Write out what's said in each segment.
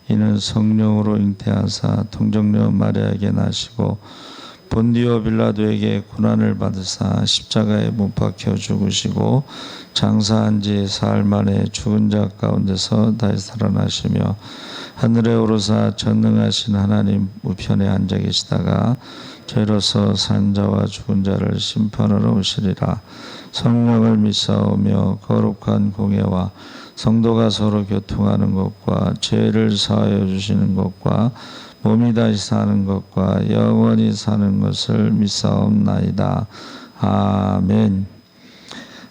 이는 성령으로 잉태하사 동정녀 마리아에게 나시고 본디오 빌라도에게 고난을 받으사 십자가에 못 박혀 죽으시고 장사한 지 사흘 만에 죽은 자 가운데서 다시 살아나시며 하늘에 오르사 전능하신 하나님 우편에 앉아 계시다가 죄로서 산 자와 죽은 자를 심판하러 오시리라. 성령을 믿사오며 거룩한 공예와 성도가 서로 교통하는 것과 죄를 사하여 주시는 것과 몸이 다시 사는 것과 영원히 사는 것을 믿사옵나이다. 아멘.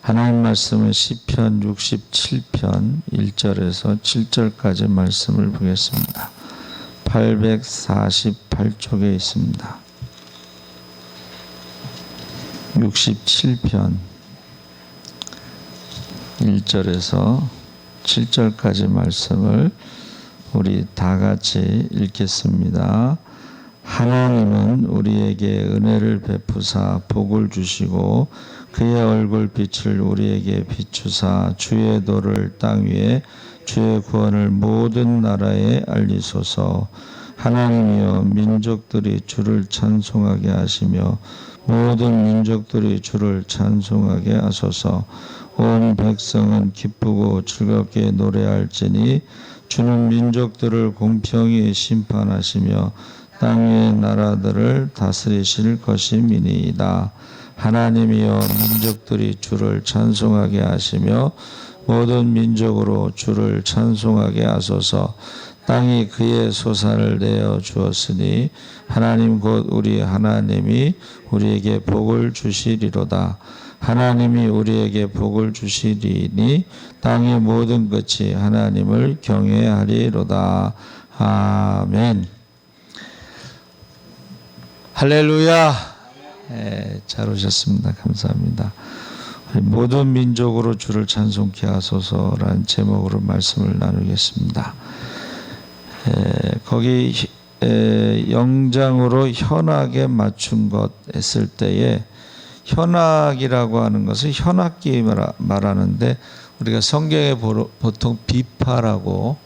하나님 말씀은 시편 67편 1절에서 7절까지 말씀을 보겠습니다. 848쪽에 있습니다. 67편 1절에서 7절까지 말씀을 우리 다 같이 읽겠습니다. 하나님은 우리에게 은혜를 베푸사 복을 주시고 그의 얼굴빛을 우리에게 비추사 주의 도를 땅 위에 주의 구원을 모든 나라에 알리소서. 하나님이여 민족들이 주를 찬송하게 하시며 모든 민족들이 주를 찬송하게 하소서. 온 백성은 기쁘고 즐겁게 노래할지니 주는 민족들을 공평히 심판하시며 땅의 나라들을 다스리실 것임이니이다. 하나님이여 민족들이 주를 찬송하게 하시며 모든 민족으로 주를 찬송하게 하소서. 땅이 그의 소산을 내어 주었으니 하나님 곧 우리 하나님이 우리에게 복을 주시리로다. 하나님이 우리에게 복을 주시리니 땅의 모든 끝이 하나님을 경외하리로다. 아멘. 할렐루야. 잘 오셨습니다. 감사합니다. 모든 민족으로 주를 찬송케 하소서라는 제목으로 말씀을 나누겠습니다. 거기 영장으로 현악에 맞춘 것 했을 때에 현악이라고 하는 것은 현악기 말하는데 우리가 성경에 보통 비파라고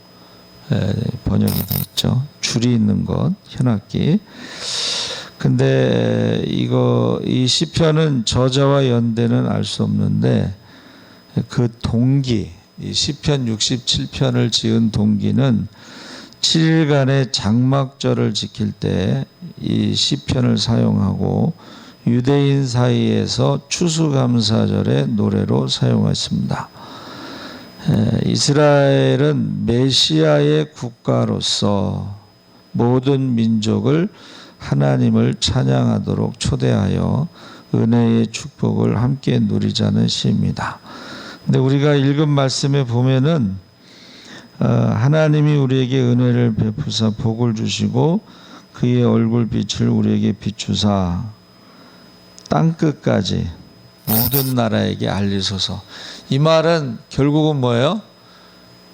번역이 되어 있죠. 줄이 있는 것, 현악기. 근데 이 시편은 저자와 연대는 알 수 없는데 그 동기, 이 시편 67편을 지은 동기는 7일간의 장막절을 지킬 때 이 시편을 사용하고 유대인 사이에서 추수감사절의 노래로 사용했습니다. 이스라엘은 메시아의 국가로서 모든 민족을 하나님을 찬양하도록 초대하여 은혜의 축복을 함께 누리자는 시입니다. 근데 우리가 읽은 말씀에 보면은 하나님이 우리에게 은혜를 베푸사 복을 주시고 그의 얼굴빛을 우리에게 비추사 땅끝까지 모든 나라에게 알리소서. 이 말은 결국은 뭐예요?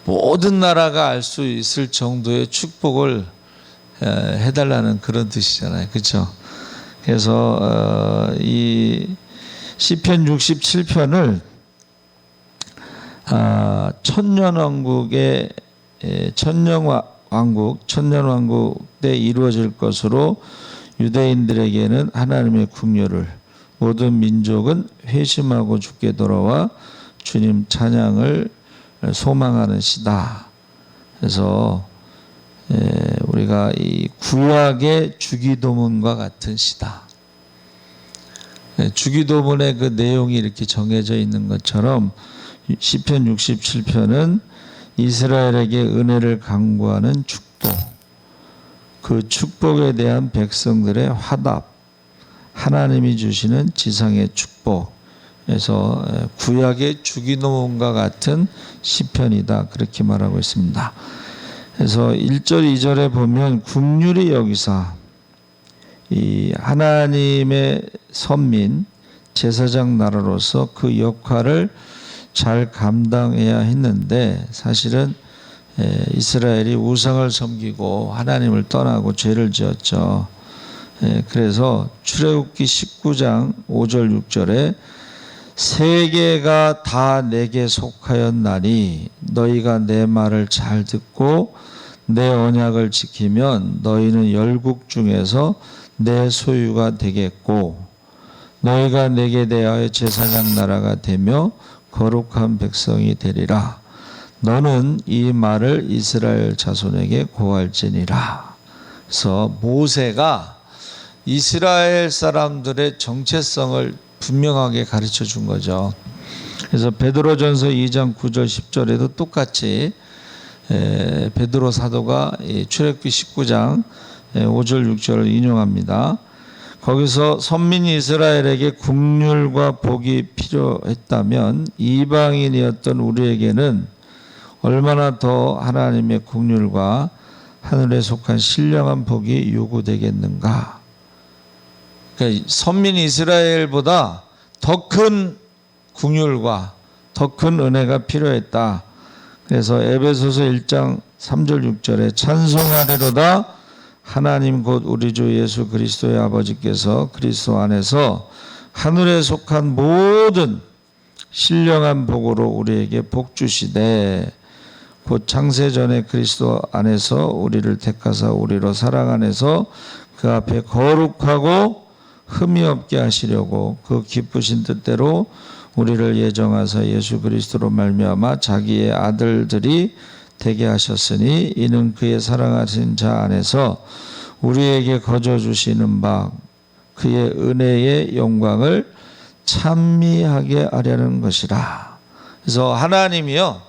모든 나라가 알 수 있을 정도의 축복을 해달라는 그런 뜻이잖아요. 그렇죠? 그래서 이 시편 67편을 천년왕국 때 이루어질 것으로 유대인들에게는 하나님의 국료를, 모든 민족은 회심하고 주께 돌아와 주님 찬양을 소망하는 시다. 그래서 우리가 이 구약의 주기도문과 같은 시다. 주기도문의 그 내용이 이렇게 정해져 있는 것처럼 시편 67편은 이스라엘에게 은혜를 강구하는 축복, 그 축복에 대한 백성들의 화답, 하나님이 주시는 지상의 축복에서 구약의 주기도문과 같은 시편이다, 그렇게 말하고 있습니다. 그래서 1절 2절에 보면 국률이 여기사 이 하나님의 선민 제사장 나라로서 그 역할을 잘 감당해야 했는데, 사실은 이스라엘이 우상을 섬기고 하나님을 떠나고 죄를 지었죠. 그래서 출애굽기 19장 5절 6절에 세계가 다 내게 속하였나니 너희가 내 말을 잘 듣고 내 언약을 지키면 너희는 열국 중에서 내 소유가 되겠고 너희가 내게 대하여 제사장 나라가 되며 거룩한 백성이 되리라. 너는 이 말을 이스라엘 자손에게 고할지니라. 그래서 모세가 이스라엘 사람들의 정체성을 분명하게 가르쳐 준 거죠. 그래서 베드로전서 2장 9절 10절에도 똑같이 베드로 사도가 출애굽기 19장 5절 6절을 인용합니다. 거기서 선민 이스라엘에게 국률과 복이 필요했다면 이방인이었던 우리에게는 얼마나 더 하나님의 국률과 하늘에 속한 신령한 복이 요구되겠는가. 그러니까 선민 이스라엘보다 더 큰 국률과 더 큰 은혜가 필요했다. 그래서 에베소서 1장 3절 6절에 찬송하리로다 하나님 곧 우리 주 예수 그리스도의 아버지께서 그리스도 안에서 하늘에 속한 모든 신령한 복으로 우리에게 복 주시되 곧 창세전에 그리스도 안에서 우리를 택하사 우리로 사랑 안에서 그 앞에 거룩하고 흠이 없게 하시려고 그 기쁘신 뜻대로 우리를 예정하사 예수 그리스도로 말미암아 자기의 아들들이 되게 하셨으니 이는 그의 사랑하신 자 안에서 우리에게 거저 주시는 바 그의 은혜의 영광을 찬미하게 하려는 것이라. 그래서 하나님이요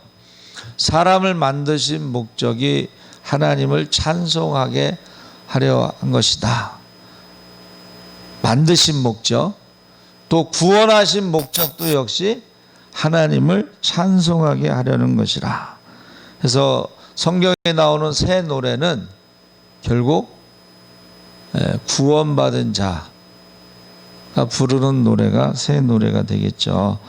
사람을 만드신 목적이 하나님을 찬송하게 하려 한 것이다. 만드신 목적 또 구원하신 목적도 역시 하나님을 찬송하게 하려는 것이라. 그래서 성경에 나오는 새 노래는 결국 구원받은 자가 부르는 노래가 새 노래가 되겠죠.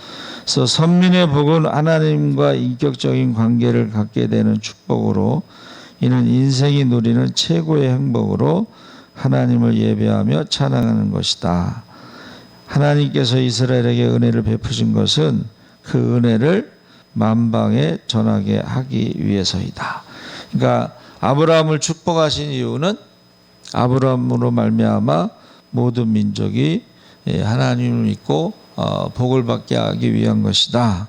그래서 선민의 복은 하나님과 인격적인 관계를 갖게 되는 축복으로 이는 인생이 누리는 최고의 행복으로 하나님을 예배하며 찬양하는 것이다. 하나님께서 이스라엘에게 은혜를 베푸신 것은 그 은혜를 만방에 전하게 하기 위해서이다. 그러니까 아브라함을 축복하신 이유는 아브라함으로 말미암아 모든 민족이 하나님을 믿고 복을 받게 하기 위한 것이다.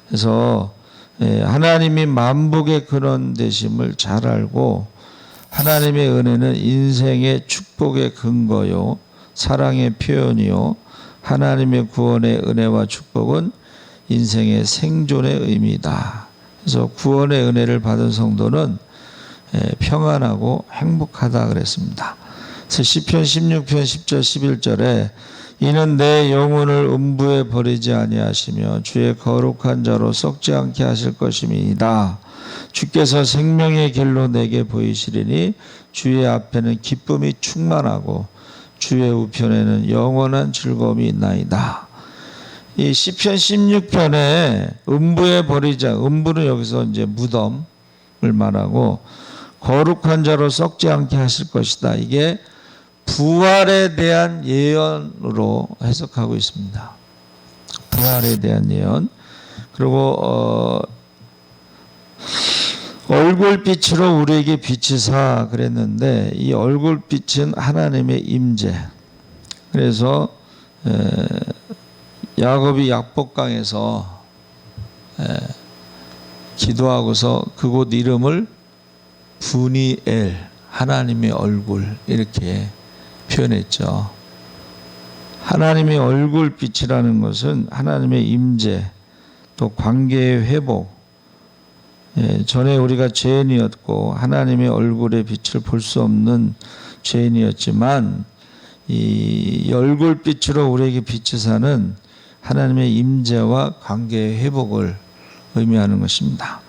그래서 하나님이 만복의 근원 되심을 잘 알고 하나님의 은혜는 인생의 축복의 근거요 사랑의 표현이요 하나님의 구원의 은혜와 축복은 인생의 생존의 의미다. 그래서 구원의 은혜를 받은 성도는 평안하고 행복하다 그랬습니다. 그래서 시편 16편 10절 11절에 이는 내 영혼을 음부에 버리지 아니하시며 주의 거룩한 자로 썩지 않게 하실 것임이다. 주께서 생명의 길로 내게 보이시리니 주의 앞에는 기쁨이 충만하고 주의 우편에는 영원한 즐거움이 있나이다. 이 시편 16편에 음부에 버리자, 음부는 여기서 이제 무덤을 말하고 거룩한 자로 썩지 않게 하실 것이다. 이게 부활에 대한 예언으로 해석하고 있습니다. 부활에 대한 예언. 그리고 얼굴빛으로 우리에게 비치사 그랬는데 이 얼굴빛은 하나님의 임재. 그래서 야곱이 약복강에서 기도하고서 그곳 이름을 분이엘 하나님의 얼굴 이렇게 표현했죠. 하나님의 얼굴빛이라는 것은 하나님의 임재 또 관계의 회복. 전에 우리가 죄인이었고 하나님의 얼굴의 빛을 볼 수 없는 죄인이었지만 이 얼굴빛으로 우리에게 비치사는 하나님의 임재와 관계의 회복을 의미하는 것입니다.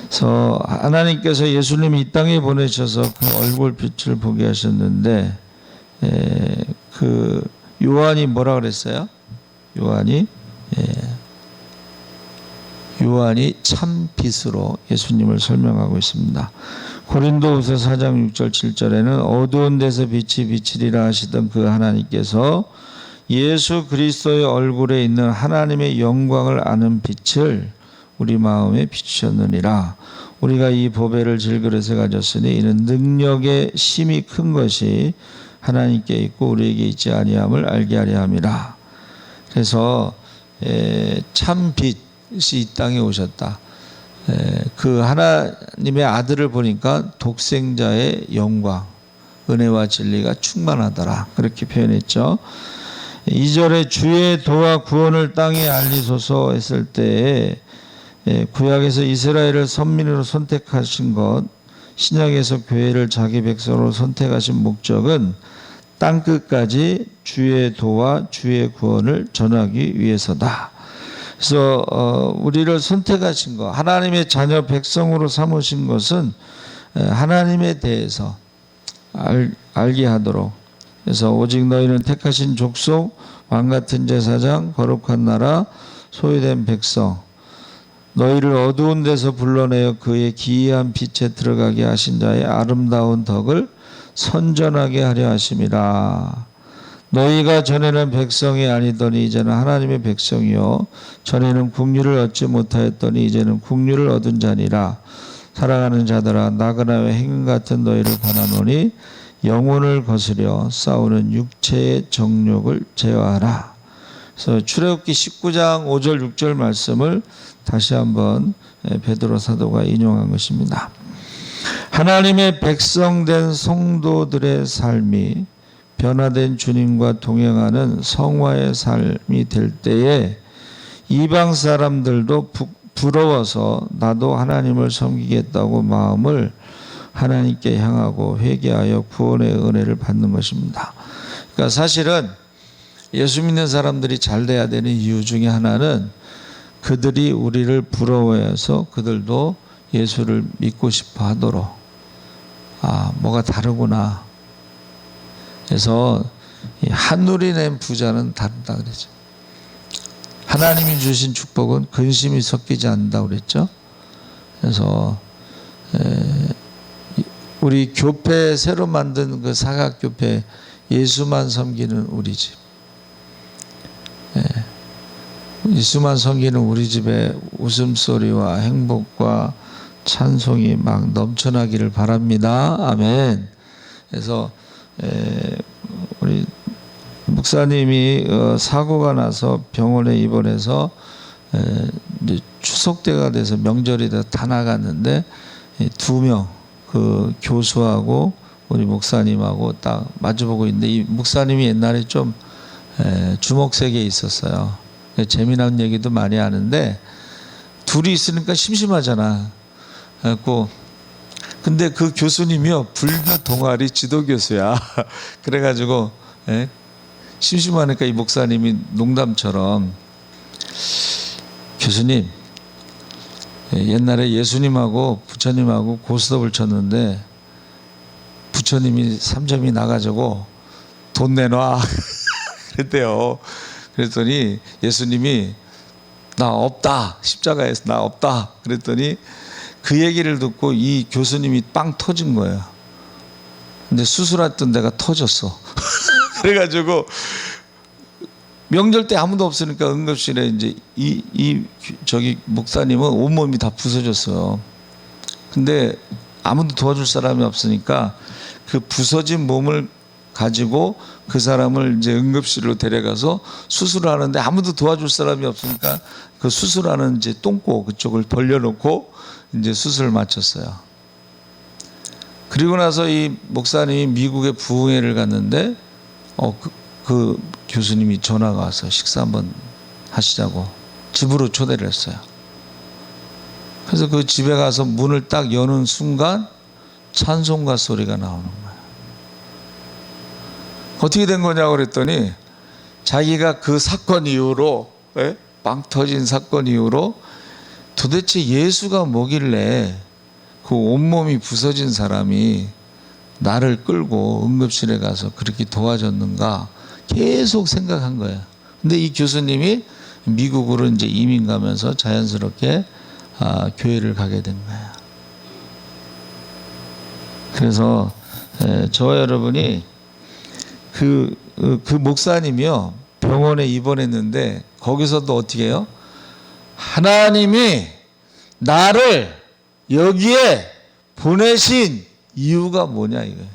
그래서 하나님께서 예수님이 이 땅에 보내셔서 그 얼굴빛을 보게 하셨는데 그 요한이 뭐라 그랬어요? 요한이 참 빛으로 예수님을 설명하고 있습니다. 고린도후서 4장 6절 7절에는 어두운 데서 빛이 비치리라 하시던 그 하나님께서 예수 그리스도의 얼굴에 있는 하나님의 영광을 아는 빛을 우리 마음에 비추셨느니라. 우리가 이 보배를 질그릇에 가졌으니 이는 능력의 심이 큰 것이 하나님께 있고 우리에게 있지 아니함을 알게 하려 함이라. 그래서 참 빛이 이 땅에 오셨다. 그 하나님의 아들을 보니까 독생자의 영광, 은혜와 진리가 충만하더라. 그렇게 표현했죠. 2절에 주의 도와 구원을 땅에 알리소서 했을 때에 구약에서 이스라엘을 선민으로 선택하신 것, 신약에서 교회를 자기 백성으로 선택하신 목적은 땅끝까지 주의 도와 주의 구원을 전하기 위해서다. 그래서 우리를 선택하신 것, 하나님의 자녀 백성으로 삼으신 것은 하나님에 대해서 알게 하도록, 그래서 오직 너희는 택하신 족속, 왕같은 제사장, 거룩한 나라, 소유된 백성, 너희를 어두운 데서 불러내어 그의 기이한 빛에 들어가게 하신 자의 아름다운 덕을 선전하게 하려 하심이라. 너희가 전에는 백성이 아니더니 이제는 하나님의 백성이요 전에는 국류를 얻지 못하였더니 이제는 국류를 얻은 자니라. 사랑하는 자들아, 나그네와 행인 같은 너희를 권하노니 영혼을 거스려 싸우는 육체의 정욕을 제어하라. 그래서 출애굽기 19장 5절 6절 말씀을 다시 한번 베드로 사도가 인용한 것입니다. 하나님의 백성된 성도들의 삶이 변화된 주님과 동행하는 성화의 삶이 될 때에 이방 사람들도 부러워서 나도 하나님을 섬기겠다고 마음을 하나님께 향하고 회개하여 구원의 은혜를 받는 것입니다. 그러니까 사실은 예수 믿는 사람들이 잘 돼야 되는 이유 중에 하나는 그들이 우리를 부러워해서 그들도 예수를 믿고 싶어 하도록, 뭐가 다르구나. 그래서 한눈이 낸 부자는 다르다 그랬죠. 하나님이 주신 축복은 근심이 섞이지 않는다 그랬죠. 그래서 우리 교회 새로 만든 그 사각교회 예수만 섬기는 우리 집, 예수만 섬기는 우리 집에 웃음소리와 행복과 찬송이 막 넘쳐나기를 바랍니다. 아멘. 그래서 우리 목사님이 사고가 나서 병원에 입원해서 이제 추석 때가 돼서 명절이 돼서 다 나갔는데 2명 그 교수하고 우리 목사님하고 딱 마주보고 있는데, 이 목사님이 옛날에 좀 주먹색에 있었어요. 재미난 얘기도 많이 하는데 둘이 있으니까 심심하잖아. 그래갖고 근데 그 교수님이요 불교 동아리 지도 교수야. 그래가지고 심심하니까 이 목사님이 농담처럼, 교수님 옛날에 예수님하고 부처님하고 고스톱을 쳤는데 부처님이 3점이 나가지고 돈 내놔 그랬대요. 그랬더니 예수님이 나 없다, 십자가에서 나 없다 그랬더니 그 얘기를 듣고 이 교수님이 빵 터진 거예요. 근데 수술했던 데가 터졌어. 그래가지고 명절 때 아무도 없으니까 응급실에 이제 저기 목사님은 온몸이 다 부서졌어요. 근데 아무도 도와줄 사람이 없으니까 그 부서진 몸을 가지고 그 사람을 이제 응급실로 데려가서 수술을 하는데 아무도 도와줄 사람이 없으니까 그 수술하는 이제 똥꼬 그쪽을 벌려놓고 이제 수술을 마쳤어요. 그리고 나서 이 목사님이 미국에 부흥회를 갔는데 그 교수님이 전화가 와서 식사 한번 하시자고 집으로 초대를 했어요. 그래서 그 집에 가서 문을 딱 여는 순간 찬송가 소리가 나오는 거예요. 어떻게 된 거냐고 그랬더니 자기가 그 사건 이후로, 빵 터진 사건 이후로 도대체 예수가 뭐길래 그 온몸이 부서진 사람이 나를 끌고 응급실에 가서 그렇게 도와줬는가 계속 생각한 거예요. 근데 이 교수님이 미국으로 이제 이민 가면서 자연스럽게 교회를 가게 된 거예요. 그래서 저와 여러분이 그 목사님이요 병원에 입원했는데 거기서도 어떻게 해요? 하나님이 나를 여기에 보내신 이유가 뭐냐 이거예요.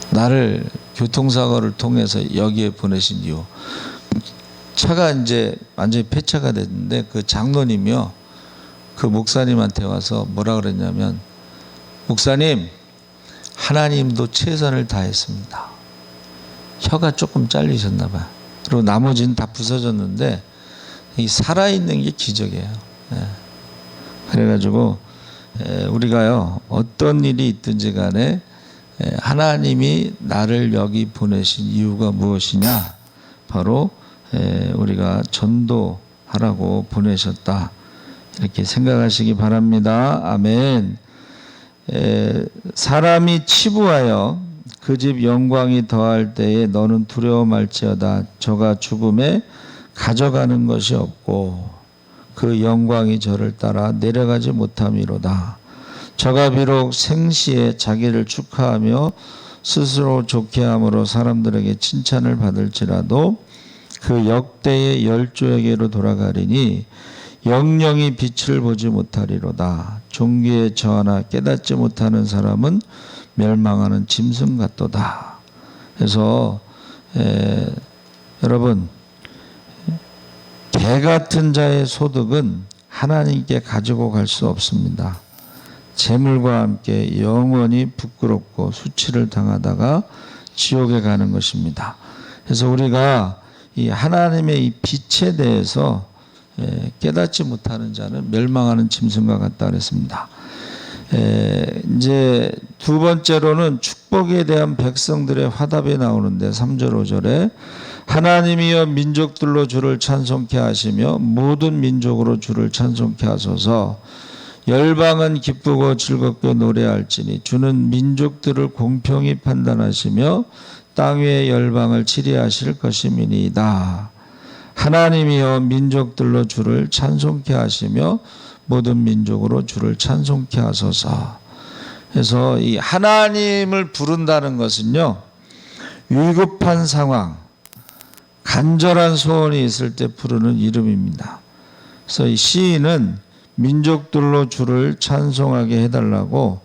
나를 교통사고를 통해서 여기에 보내신 이유. 차가 이제 완전히 폐차가 됐는데 그 장로님이요, 그 목사님한테 와서 뭐라 그랬냐면, 목사님, 하나님도 최선을 다했습니다. 혀가 조금 잘리셨나 봐요. 그리고 나머지는 다 부서졌는데 이 살아있는 게 기적이에요. 그래가지고 우리가요, 어떤 일이 있든지 간에 하나님이 나를 여기 보내신 이유가 무엇이냐, 바로 우리가 전도하라고 보내셨다, 이렇게 생각하시기 바랍니다. 아멘. 사람이 치부하여 그 집 영광이 더할 때에 너는 두려워 말지어다. 저가 죽음에 가져가는 것이 없고 그 영광이 저를 따라 내려가지 못함이로다. 저가 비록 생시에 자기를 축하하며 스스로 좋게 함으로 사람들에게 칭찬을 받을지라도 그 역대의 열조에게로 돌아가리니 영영이 빛을 보지 못하리로다. 종기에 저하나 깨닫지 못하는 사람은 멸망하는 짐승 같도다. 그래서 여러분, 개 같은 자의 소득은 하나님께 가지고 갈 수 없습니다. 재물과 함께 영원히 부끄럽고 수치를 당하다가 지옥에 가는 것입니다. 그래서 우리가 이 하나님의 이 빛에 대해서 깨닫지 못하는 자는 멸망하는 짐승과 같다 그랬습니다. 이제 두 번째로는 축복에 대한 백성들의 화답이 나오는데 3절 5절에 하나님이여 민족들로 주를 찬송케 하시며 모든 민족으로 주를 찬송케 하소서. 열방은 기쁘고 즐겁게 노래할지니 주는 민족들을 공평히 판단하시며 땅 위의 열방을 치리하실 것임이니이다. 하나님이여 민족들로 주를 찬송케 하시며 모든 민족으로 주를 찬송케 하소서. 그래서 이 하나님을 부른다는 것은요, 위급한 상황, 간절한 소원이 있을 때 부르는 이름입니다. 그래서 이 시인은 민족들로 주를 찬송하게 해달라고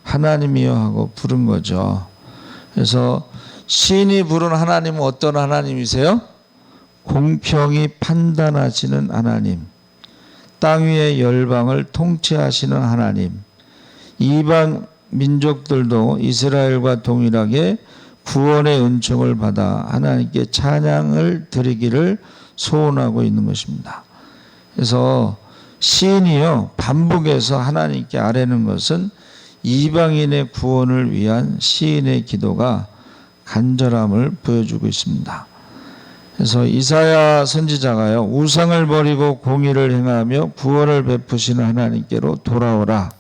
하나님이여 하고 부른 거죠. 그래서 시인이 부른 하나님은 어떤 하나님이세요? 공평히 판단하시는 하나님, 땅 위의 열방을 통치하시는 하나님, 이방 민족들도 이스라엘과 동일하게 구원의 은총을 받아 하나님께 찬양을 드리기를 소원하고 있는 것입니다. 그래서 시인이요, 반복해서 하나님께 아뢰는 것은 이방인의 구원을 위한 시인의 기도가 간절함을 보여주고 있습니다. 그래서 이사야 선지자가요, 우상을 버리고 공의를 행하며 구원을 베푸시는 하나님께로 돌아오라,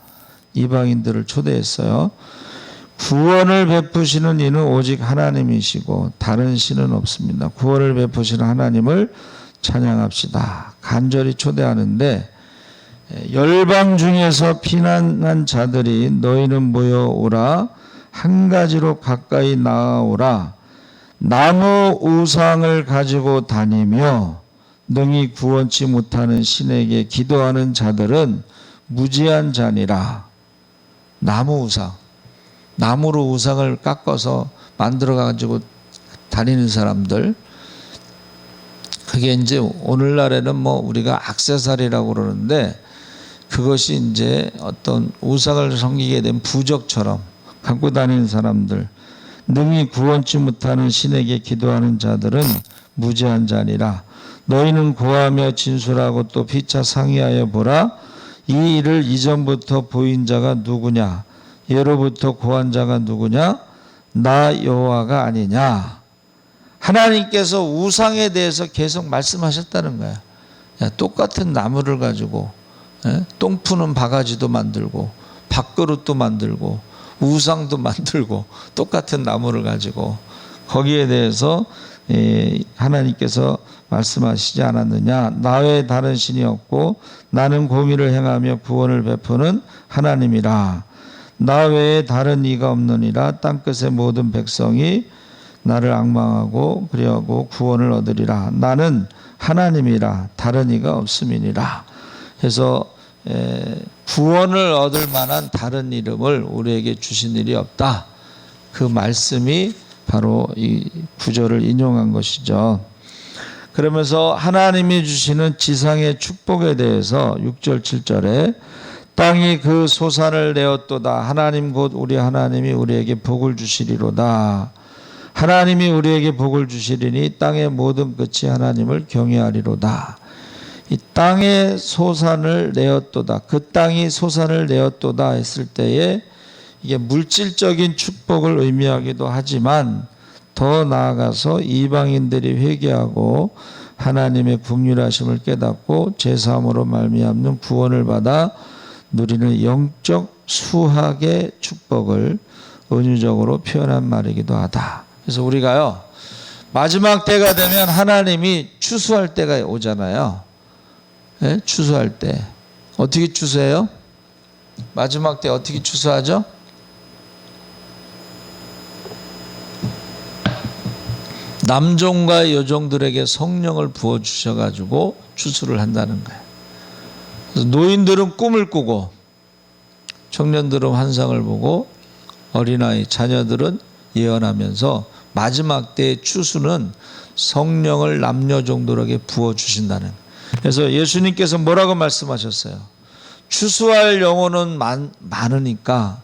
이방인들을 초대했어요. 구원을 베푸시는 이는 오직 하나님이시고 다른 신은 없습니다. 구원을 베푸시는 하나님을 찬양합시다, 간절히 초대하는데, 열방 중에서 피난한 자들이 너희는 모여오라, 한 가지로 가까이 나아오라. 나무 우상을 가지고 다니며 능히 구원치 못하는 신에게 기도하는 자들은 무지한 자니라. 나무 우상, 나무로 우상을 깎아서 만들어 가지고 다니는 사람들, 그게 이제 오늘날에는 뭐 우리가 액세서리라고 그러는데, 그것이 이제 어떤 우상을 섬기게 된 부적처럼 갖고 다니는 사람들, 능히 구원치 못하는 신에게 기도하는 자들은 무지한 자니라. 너희는 고하며 진술하고 또 피차 상의하여 보라. 이 일을 이전부터 보인 자가 누구냐? 예로부터 고한 자가 누구냐? 나 여호와가 아니냐? 하나님께서 우상에 대해서 계속 말씀하셨다는 거야. 야, 똑같은 나무를 가지고 똥 푸는 바가지도 만들고 밥그릇도 만들고 우상도 만들고 똑같은 나무를 가지고, 거기에 대해서 하나님께서 말씀하시지 않았느냐? 나 외에 다른 신이 없고 나는 공의를 행하며 구원을 베푸는 하나님이라. 나 외에 다른 이가 없느니라. 땅끝의 모든 백성이 나를 앙망하고 그리하고 구원을 얻으리라. 나는 하나님이라 다른 이가 없음이니라. 그래서 구원을 얻을 만한 다른 이름을 우리에게 주신 일이 없다. 그 말씀이 바로 이 구절을 인용한 것이죠. 그러면서 하나님이 주시는 지상의 축복에 대해서 6절 7절에 땅이 그 소산을 내었도다. 하나님 곧 우리 하나님이 우리에게 복을 주시리로다. 하나님이 우리에게 복을 주시리니 땅의 모든 끝이 하나님을 경외하리로다. 이 땅의 소산을 내었도다. 그 땅이 소산을 내었도다 했을 때에 이게 물질적인 축복을 의미하기도 하지만 더 나아가서 이방인들이 회개하고 하나님의 긍휼하심을 깨닫고 제사함으로 말미암는 구원을 받아 누리는 영적 수학의 축복을 은유적으로 표현한 말이기도 하다. 그래서 우리가요, 마지막 때가 되면 하나님이 추수할 때가 오잖아요. 네? 추수할 때 어떻게 추수해요? 마지막 때 어떻게 추수하죠? 남종과 여종들에게 성령을 부어주셔가지고 추수를 한다는 거예요. 그래서 노인들은 꿈을 꾸고 청년들은 환상을 보고 어린아이 자녀들은 예언하면서 마지막 때의 추수는 성령을 남녀종들에게 부어주신다는. 그래서 예수님께서 뭐라고 말씀하셨어요? 추수할 영혼은 많으니까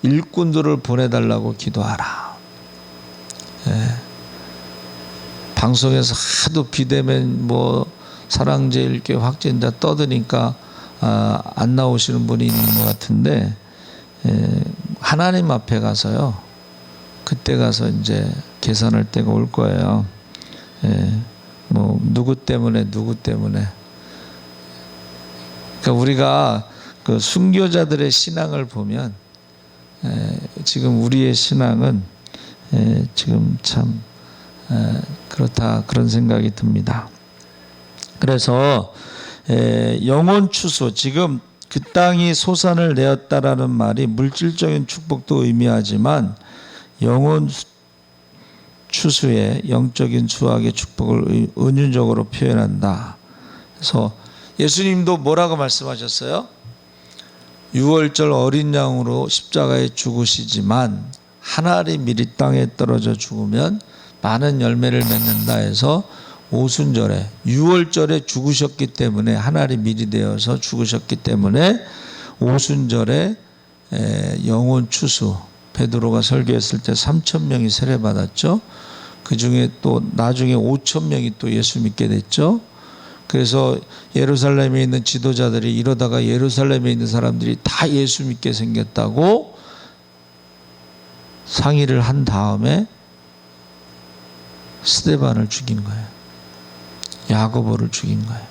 일꾼들을 보내달라고 기도하라. 예. 방송에서 하도 비대면 사랑제일교회 확진자 떠드니까 안 나오시는 분이 있는 것 같은데, 하나님 앞에 가서요, 그때 가서 이제 계산할 때가 올 거예요. 누구 때문에. 그러니까 우리가 그 순교자들의 신앙을 보면 지금 우리의 신앙은 지금 참 그렇다, 그런 생각이 듭니다. 그래서 영혼 추수, 지금 그 땅이 소산을 내었다라는 말이 물질적인 축복도 의미하지만 영혼 추수의 영적인 수확의 축복을 은유적으로 표현한다. 그래서 예수님도 뭐라고 말씀하셨어요? 6월절 어린 양으로 십자가에 죽으시지만 한 알이 미리 땅에 떨어져 죽으면 많은 열매를 맺는다 해서 오순절에 6월절에 죽으셨기 때문에 한 알이 미리 되어서 죽으셨기 때문에 오순절에 영혼 추수, 베드로가 설교했을 때 3,000명이 세례받았죠. 그 중에 또 나중에 5,000명이 또 예수 믿게 됐죠. 그래서 예루살렘에 있는 지도자들이 이러다가 예루살렘에 있는 사람들이 다 예수 믿게 생겼다고 상의를 한 다음에 스데반을 죽인 거예요. 야고보를 죽인 거예요.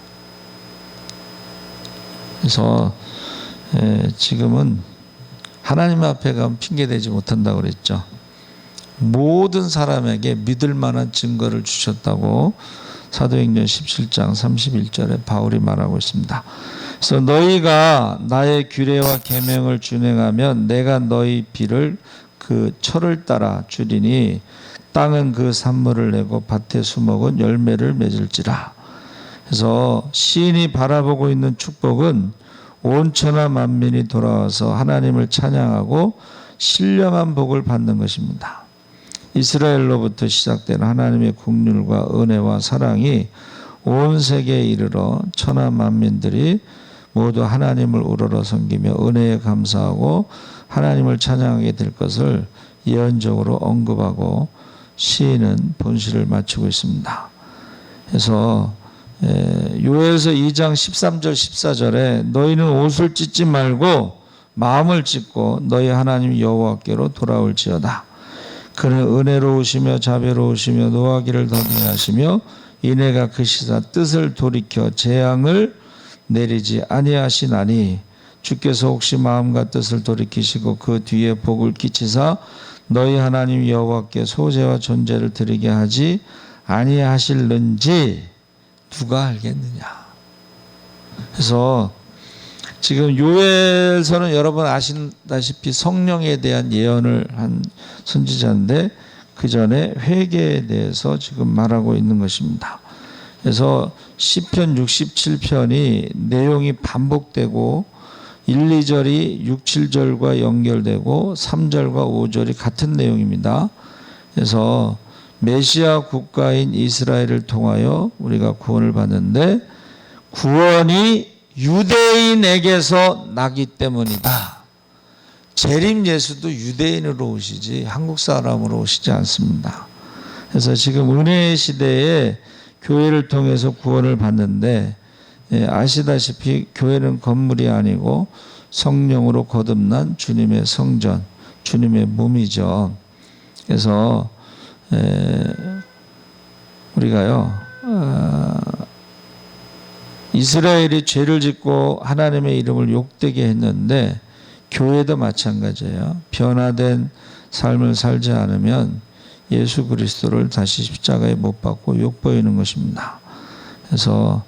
그래서 지금은 하나님 앞에 가면 핑계대지 못한다고 그랬죠. 모든 사람에게 믿을 만한 증거를 주셨다고 사도행전 17장 31절에 바울이 말하고 있습니다. 그래서 너희가 나의 규례와 계명을 준행하면 내가 너희 비를 그 철을 따라 주리니 땅은 그 산물을 내고 밭의 수목은 열매를 맺을지라. 그래서 시인이 바라보고 있는 축복은 온 천하 만민이 돌아와서 하나님을 찬양하고 신령한 복을 받는 것입니다. 이스라엘로부터 시작된 하나님의 긍휼과 은혜와 사랑이 온 세계에 이르러 천하 만민들이 모두 하나님을 우러러 섬기며 은혜에 감사하고 하나님을 찬양하게 될 것을 예언적으로 언급하고 시인은 본시를 마치고 있습니다. 그래서 요엘서 2장 13절 14절에 너희는 옷을 찢지 말고 마음을 찢고 너희 하나님 여호와께로 돌아올지어다. 그는 은혜로우시며 자비로우시며 노하기를 더디게 하시며 이내가 크시사 뜻을 돌이켜 재앙을 내리지 아니하시나니 주께서 혹시 마음과 뜻을 돌이키시고 그 뒤에 복을 끼치사 너희 하나님 여호와께 소제와 존재를 드리게 하지 아니하실는지 누가 알겠느냐. 그래서 지금 요엘서는 여러분 아시다시피 성령에 대한 예언을 한 선지자인데 그 전에 회개에 대해서 지금 말하고 있는 것입니다. 그래서 시편 67편이 내용이 반복되고 1, 2절이 6, 7절과 연결되고 3절과 5절이 같은 내용입니다. 그래서 메시아 국가인 이스라엘을 통하여 우리가 구원을 받는데 구원이 유대인에게서 나기 때문이다. 재림 예수도 유대인으로 오시지 한국 사람으로 오시지 않습니다. 그래서 지금 은혜의 시대에 교회를 통해서 구원을 받는데 아시다시피 교회는 건물이 아니고 성령으로 거듭난 주님의 성전, 주님의 몸이죠. 그래서 우리가요 이스라엘이 죄를 짓고 하나님의 이름을 욕되게 했는데 교회도 마찬가지예요. 변화된 삶을 살지 않으면 예수 그리스도를 다시 십자가에 못 박고 욕보이는 것입니다. 그래서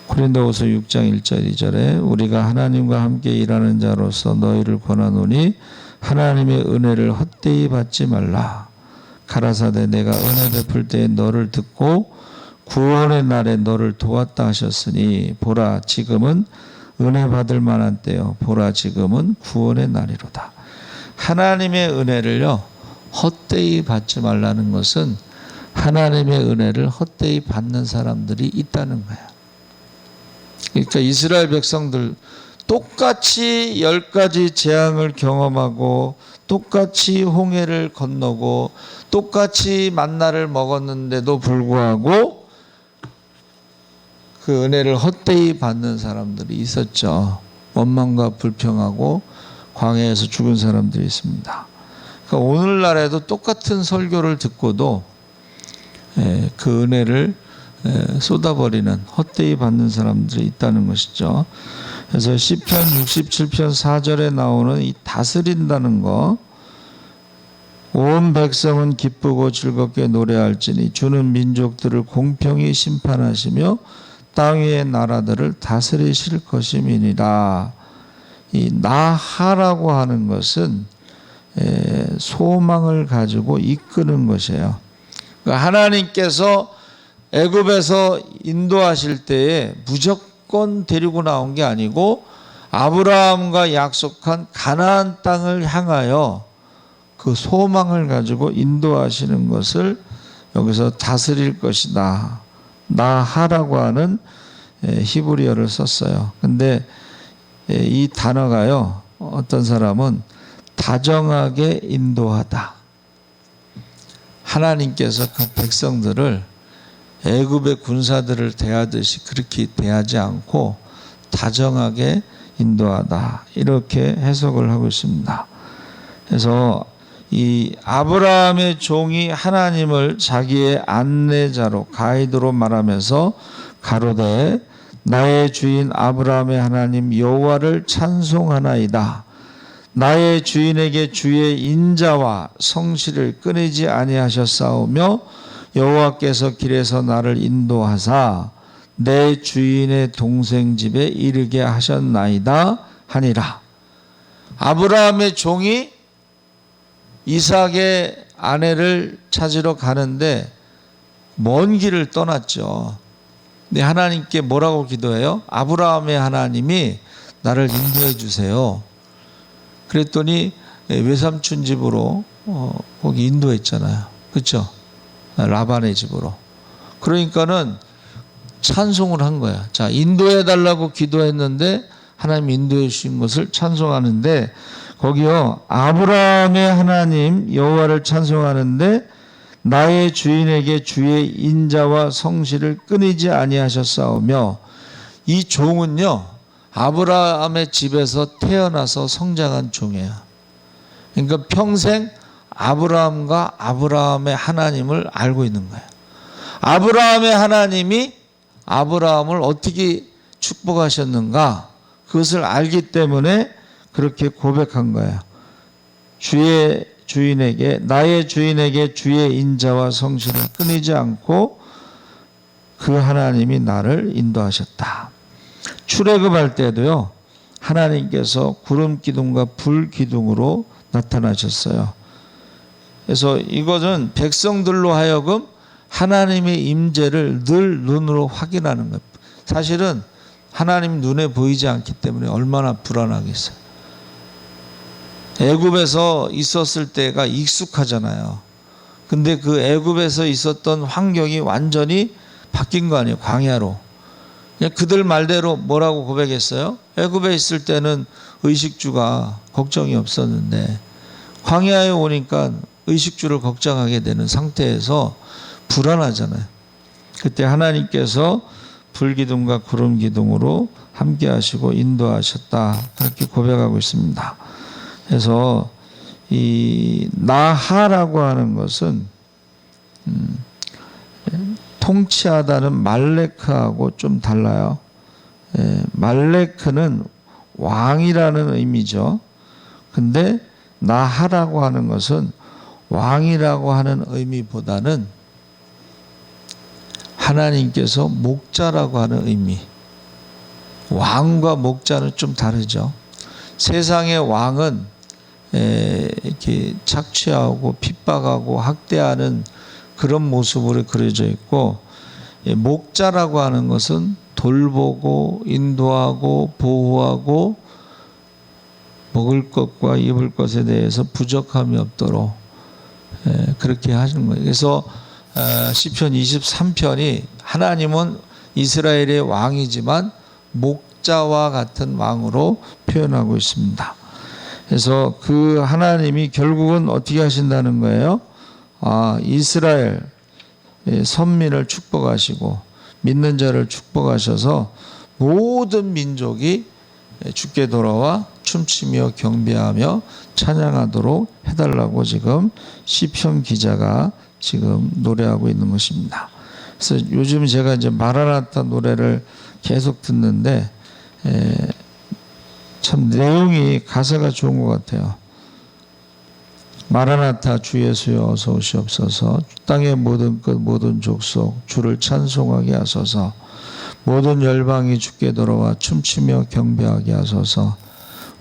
고린도후서 6장 1절 2절에 우리가 하나님과 함께 일하는 자로서 너희를 권하노니 하나님의 은혜를 헛되이 받지 말라. 가라사대 내가 은혜 베풀 때에 너를 듣고 구원의 날에 너를 도왔다 하셨으니 보라 지금은 은혜 받을 만한 때요 보라 지금은 구원의 날이로다. 하나님의 은혜를요 헛되이 받지 말라는 것은 하나님의 은혜를 헛되이 받는 사람들이 있다는 거야. 그러니까 이스라엘 백성들 똑같이 10가지 재앙을 경험하고 똑같이 홍해를 건너고 똑같이 만나를 먹었는데도 불구하고 그 은혜를 헛되이 받는 사람들이 있었죠. 원망과 불평하고 광야에서 죽은 사람들이 있습니다. 그러니까 오늘날에도 똑같은 설교를 듣고도 그 은혜를 쏟아버리는 헛되이 받는 사람들이 있다는 것이죠. 그래서 시편 67편 4절에 나오는 이 다스린다는 거, 온 백성은 기쁘고 즐겁게 노래할지니 주는 민족들을 공평히 심판하시며 땅 위의 나라들을 다스리실 것임이니라. 이 나하라고 하는 것은 소망을 가지고 이끄는 것이에요. 그러니까 하나님께서 애굽에서 인도하실 때에 무조건 데리고 나온 게 아니고 아브라함과 약속한 가나안 땅을 향하여 그 소망을 가지고 인도하시는 것을 여기서 다스릴 것이다. 나하라고 하는 히브리어를 썼어요. 근데 이 단어가요, 어떤 사람은 다정하게 인도하다. 하나님께서 그 백성들을 애굽의 군사들을 대하듯이 그렇게 대하지 않고 다정하게 인도하다. 이렇게 해석을 하고 있습니다. 그래서 이 아브라함의 종이 하나님을 자기의 안내자로 가이드로 말하면서 가로되 나의 주인 아브라함의 하나님 여호와를 찬송하나이다. 나의 주인에게 주의 인자와 성실을 끊이지 아니하셨사오며 여호와께서 길에서 나를 인도하사 내 주인의 동생 집에 이르게 하셨나이다 하니라. 아브라함의 종이 이삭의 아내를 찾으러 가는데 먼 길을 떠났죠. 근데 하나님께 뭐라고 기도해요? 아브라함의 하나님이 나를 인도해 주세요. 그랬더니 외삼촌 집으로 거기 인도했잖아요. 그렇죠? 라반의 집으로. 그러니까는 찬송을 한 거야. 자, 인도해 달라고 기도했는데 하나님 인도해 주신 것을 찬송하는데 거기요 아브라함의 하나님 여호와를 찬송하는데 나의 주인에게 주의 인자와 성실을 끊이지 아니하셨사오며 이 종은요 아브라함의 집에서 태어나서 성장한 종이에요. 그러니까 평생 아브라함과 아브라함의 하나님을 알고 있는 거예요. 아브라함의 하나님이 아브라함을 어떻게 축복하셨는가 그것을 알기 때문에 그렇게 고백한 거예요. 주의 주인에게 나의 주인에게 주의 인자와 성실을 끊이지 않고 그 하나님이 나를 인도하셨다. 출애굽할 때도요 하나님께서 구름 기둥과 불 기둥으로 나타나셨어요. 그래서 이것은 백성들로 하여금 하나님의 임재를 늘 눈으로 확인하는 것. 사실은 하나님 눈에 보이지 않기 때문에 얼마나 불안하겠어요. 애굽에서 있었을 때가 익숙하잖아요. 근데 그 애굽에서 있었던 환경이 완전히 바뀐 거 아니에요. 광야로. 그냥 그들 말대로 뭐라고 고백했어요? 애굽에 있을 때는 의식주가 걱정이 없었는데 광야에 오니까 의식주를 걱정하게 되는 상태에서 불안하잖아요. 그때 하나님께서 불기둥과 구름기둥으로 함께 하시고 인도하셨다. 그렇게 고백하고 있습니다. 그래서 이 나하라고 하는 것은 통치하다는 말레크하고 좀 달라요. 말레크는 왕이라는 의미죠. 근데 나하라고 하는 것은 왕이라고 하는 의미보다는 하나님께서 목자라고 하는 의미. 왕과 목자는 좀 다르죠. 세상의 왕은 이렇게 착취하고 핍박하고 학대하는 그런 모습으로 그려져 있고, 목자라고 하는 것은 돌보고 인도하고 보호하고 먹을 것과 입을 것에 대해서 부족함이 없도록 그렇게 하시는 거예요. 그래서 시편 23편이 하나님은 이스라엘의 왕이지만 목자와 같은 왕으로 표현하고 있습니다. 그래서 그 하나님이 결국은 어떻게 하신다는 거예요? 이스라엘 선민을 축복하시고 믿는 자를 축복하셔서 모든 민족이 주께 돌아와 춤추며 경배하며 찬양하도록 해달라고 지금 시편 기자가 지금 노래하고 있는 것입니다. 그래서 요즘 제가 이제 마라나타 노래를 계속 듣는데 참 내용이 가사가 좋은 것 같아요. 마라나타 주 예수여 어서 오시옵소서. 땅의 모든 끝 모든 족속 주를 찬송하게 하소서. 모든 열방이 주께 돌아와 춤추며 경배하게 하소서.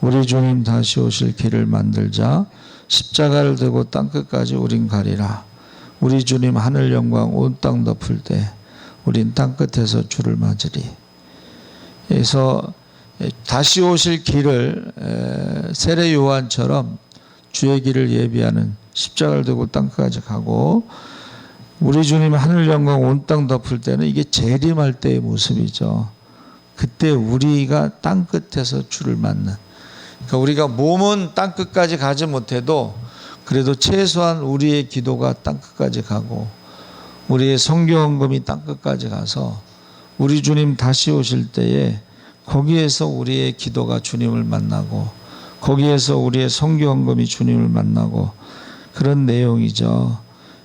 우리 주님 다시 오실 길을 만들자. 십자가를 들고 땅끝까지 우린 가리라. 우리 주님 하늘 영광 온 땅 덮을 때 우린 땅끝에서 주를 맞으리. 그래서 다시 오실 길을 세례 요한처럼 주의 길을 예비하는 십자가를 들고 땅끝까지 가고, 우리 주님 하늘 영광 온 땅 덮을 때는 이게 재림할 때의 모습이죠. 그때 우리가 땅끝에서 주를 만나. 그러니까 우리가 몸은 땅끝까지 가지 못해도 그래도 최소한 우리의 기도가 땅끝까지 가고 우리의 성경헌금이 땅끝까지 가서 우리 주님 다시 오실 때에 거기에서 우리의 기도가 주님을 만나고 거기에서 우리의 성경헌금이 주님을 만나고 그런 내용이죠.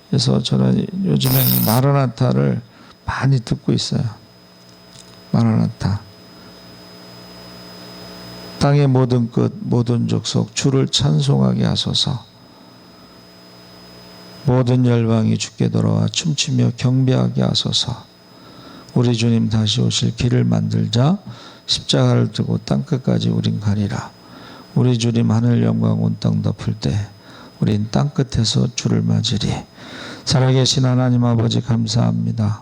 그래서 저는 요즘에 마라나타를 많이 듣고 있어요. 마라나타. 땅의 모든 끝 모든 족속 주를 찬송하게 하소서. 모든 열방이 주께 돌아와 춤추며 경배하게 하소서. 우리 주님 다시 오실 길을 만들자. 십자가를 들고 땅끝까지 우린 가리라. 우리 주님 하늘 영광 온 땅 덮을 때 우린 땅끝에서 주를 맞으리. 살아계신 하나님 아버지 감사합니다.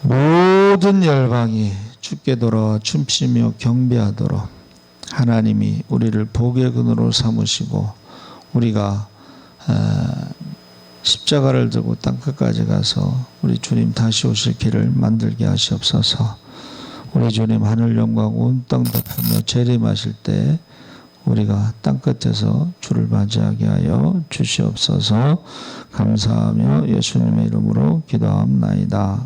모든 열방이 주께 돌아와 춤추며 경배하도록 하나님이 우리를 복의 근으로 삼으시고 우리가 십자가를 들고 땅끝까지 가서 우리 주님 다시 오실 길을 만들게 하시옵소서. 우리 주님 하늘 영광 온 땅 덮으며 재림하실 때 우리가 땅끝에서 주를 맞이하게 하여 주시옵소서. 감사하며 예수님의 이름으로 기도합나이다.